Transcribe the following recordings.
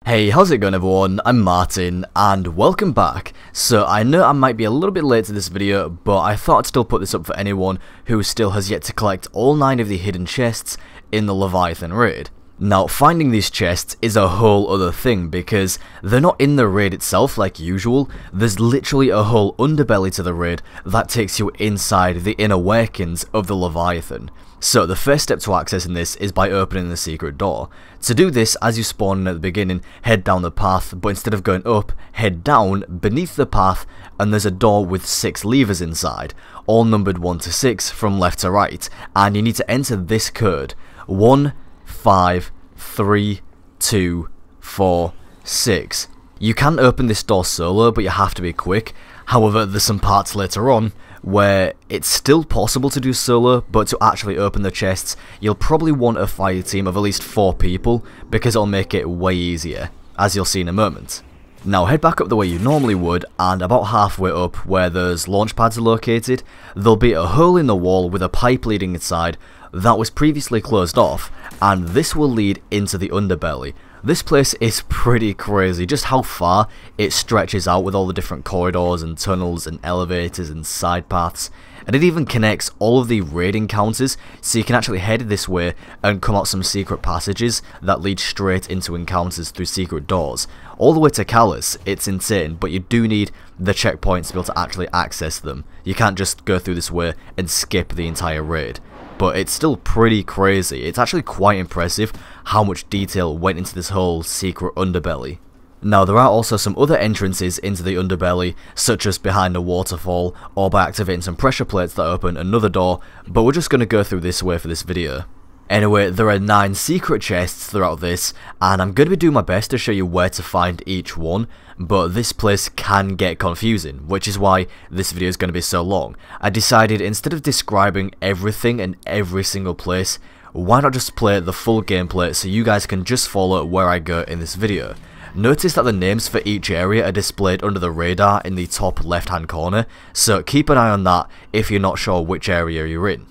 Hey, how's it going everyone? I'm Martin, and welcome back. So I know I might be a little bit late to this video, but I thought I'd still put this up for anyone who still has yet to collect all 9 of the hidden chests in the Leviathan raid. Now, finding these chests is a whole other thing, because they're not in the raid itself like usual. There's literally a whole underbelly to the raid that takes you inside the inner workings of the Leviathan. So the first step to accessing this is by opening the secret door. To do this, as you spawn in at the beginning, head down the path, but instead of going up, head down beneath the path, and there's a door with 6 levers inside, all numbered 1 to 6 from left to right, and you need to enter this code: 1, 5, 3, 2, 4, 6. You can open this door solo, but you have to be quick. However, there's some parts later on where it's still possible to do solo, but to actually open the chests, you'll probably want a fire team of at least 4 people, because it'll make it way easier, as you'll see in a moment. Now head back up the way you normally would, and about halfway up where those launch pads are located, there'll be a hole in the wall with a pipe leading inside that was previously closed off, and this will lead into the underbelly. This place is pretty crazy, just how far it stretches out with all the different corridors and tunnels and elevators and side paths, and it even connects all of the raid encounters, so you can actually head this way and come out some secret passages that lead straight into encounters through secret doors. All the way to Callus. It's insane, but you do need the checkpoints to be able to actually access them. You can't just go through this way and skip the entire raid. But it's still pretty crazy. It's actually quite impressive how much detail went into this whole secret underbelly. Now there are also some other entrances into the underbelly, such as behind a waterfall, or by activating some pressure plates that open another door, but we're just going to go through this way for this video. Anyway, there are 9 secret chests throughout this, and I'm going to be doing my best to show you where to find each one, but this place can get confusing, which is why this video is going to be so long. I decided, instead of describing everything and every single place, why not just play the full gameplay so you guys can just follow where I go in this video. Notice that the names for each area are displayed under the radar in the top left hand corner, so keep an eye on that if you're not sure which area you're in.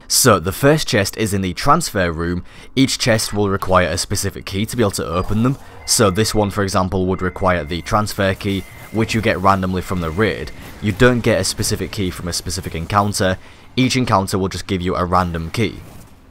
So the first chest is in the transfer room. Each chest will require a specific key to be able to open them. So this one, for example, would require the transfer key, which you get randomly from the raid. You don't get a specific key from a specific encounter. Each encounter will just give you a random key.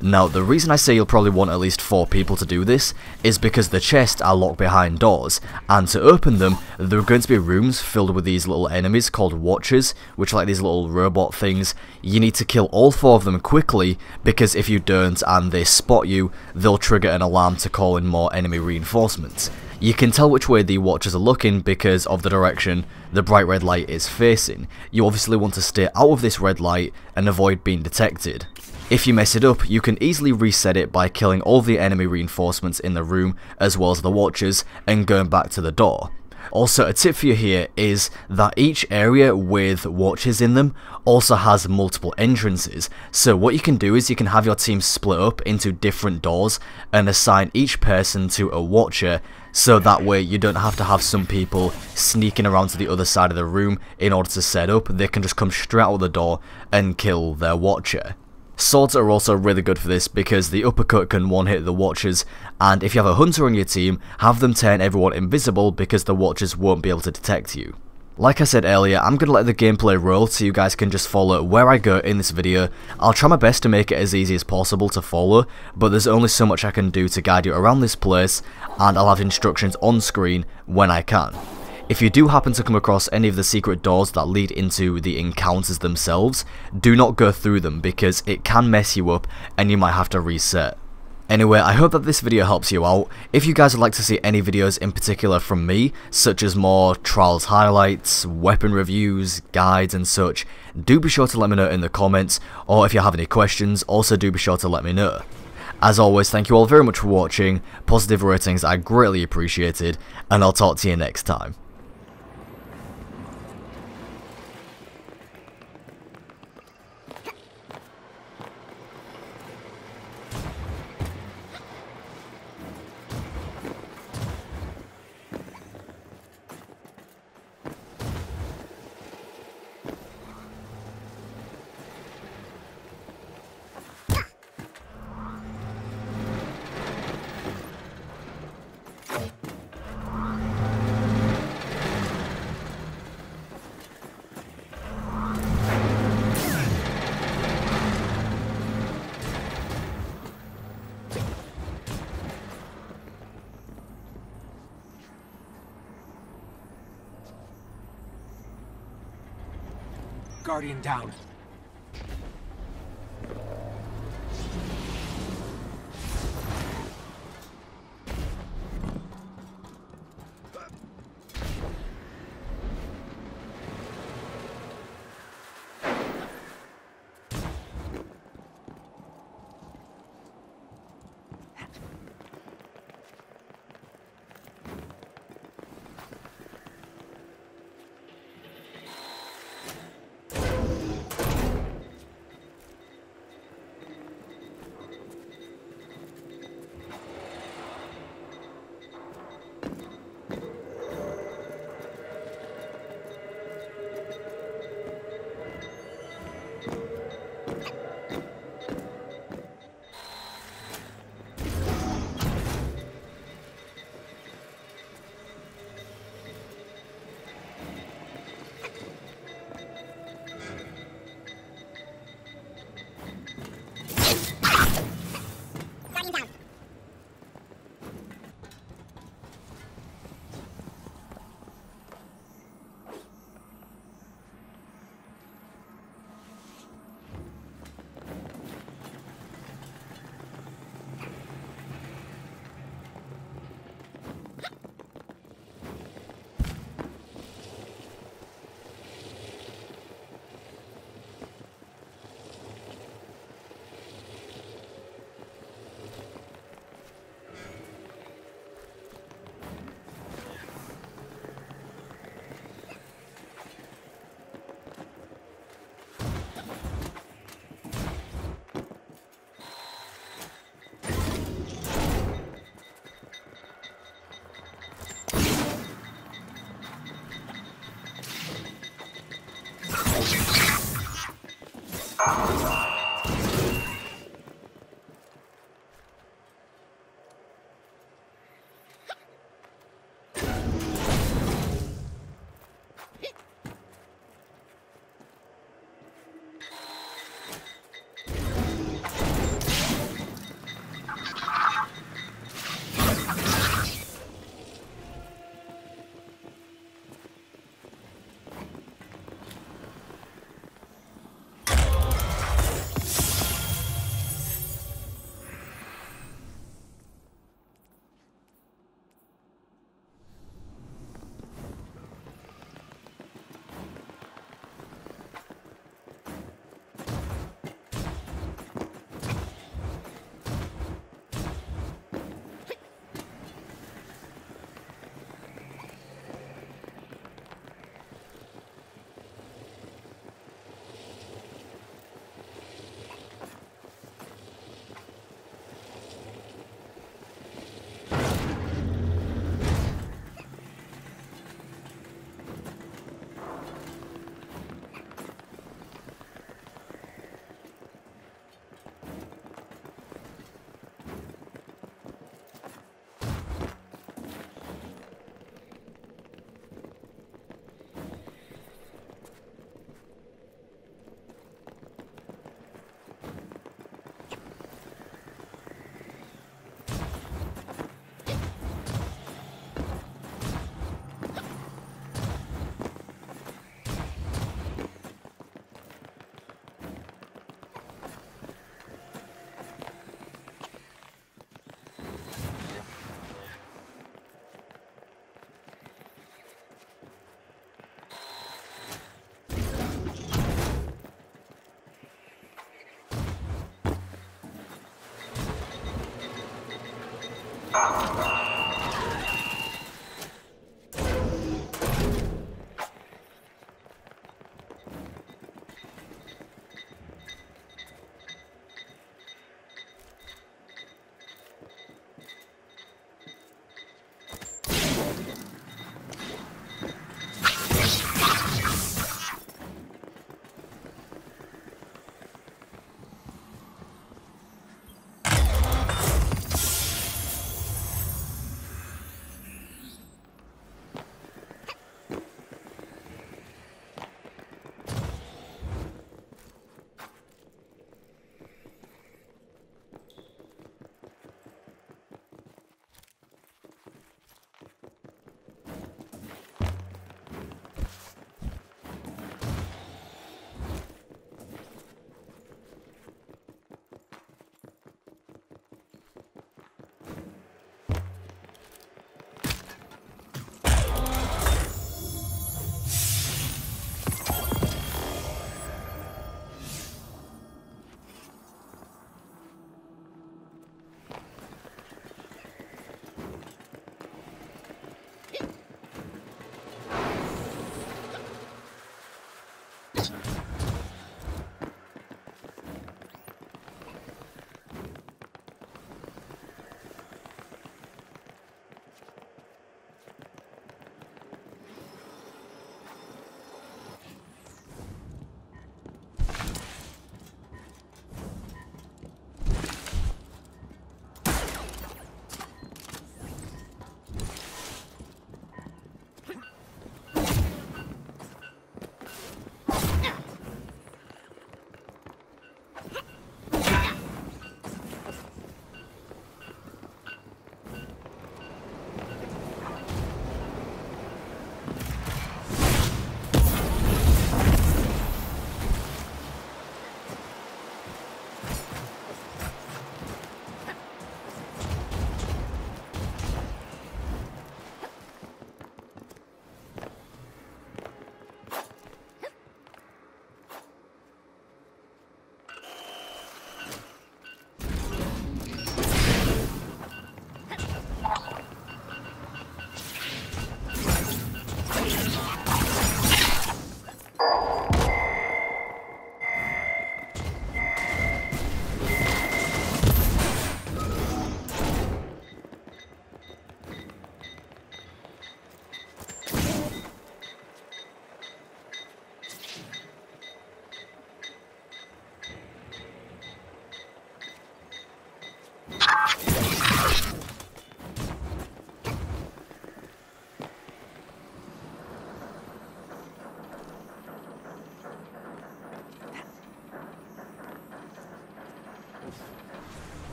Now, the reason I say you'll probably want at least 4 people to do this is because the chests are locked behind doors, and to open them, there are going to be rooms filled with these little enemies called Watchers, which are like these little robot things. You need to kill all 4 of them quickly, because if you don't and they spot you, they'll trigger an alarm to call in more enemy reinforcements. You can tell which way the Watchers are looking because of the direction the bright red light is facing. You obviously want to stay out of this red light and avoid being detected. If you mess it up, you can easily reset it by killing all the enemy reinforcements in the room as well as the Watchers and going back to the door. Also, a tip for you here is that each area with Watchers in them also has multiple entrances, so what you can do is you can have your team split up into different doors and assign each person to a Watcher, so that way you don't have to have some people sneaking around to the other side of the room in order to set up. They can just come straight out of the door and kill their Watcher. Swords are also really good for this because the uppercut can one-hit the Watchers, and if you have a Hunter on your team, have them turn everyone invisible because the Watchers won't be able to detect you. Like I said earlier, I'm going to let the gameplay roll so you guys can just follow where I go in this video. I'll try my best to make it as easy as possible to follow, but there's only so much I can do to guide you around this place, and I'll have instructions on screen when I can. If you do happen to come across any of the secret doors that lead into the encounters themselves, do not go through them because it can mess you up and you might have to reset. Anyway, I hope that this video helps you out. If you guys would like to see any videos in particular from me, such as more trials highlights, weapon reviews, guides and such, do be sure to let me know in the comments, or if you have any questions, also do be sure to let me know. As always, thank you all very much for watching, positive ratings are greatly appreciated, and I'll talk to you next time. Guardian down. Ah!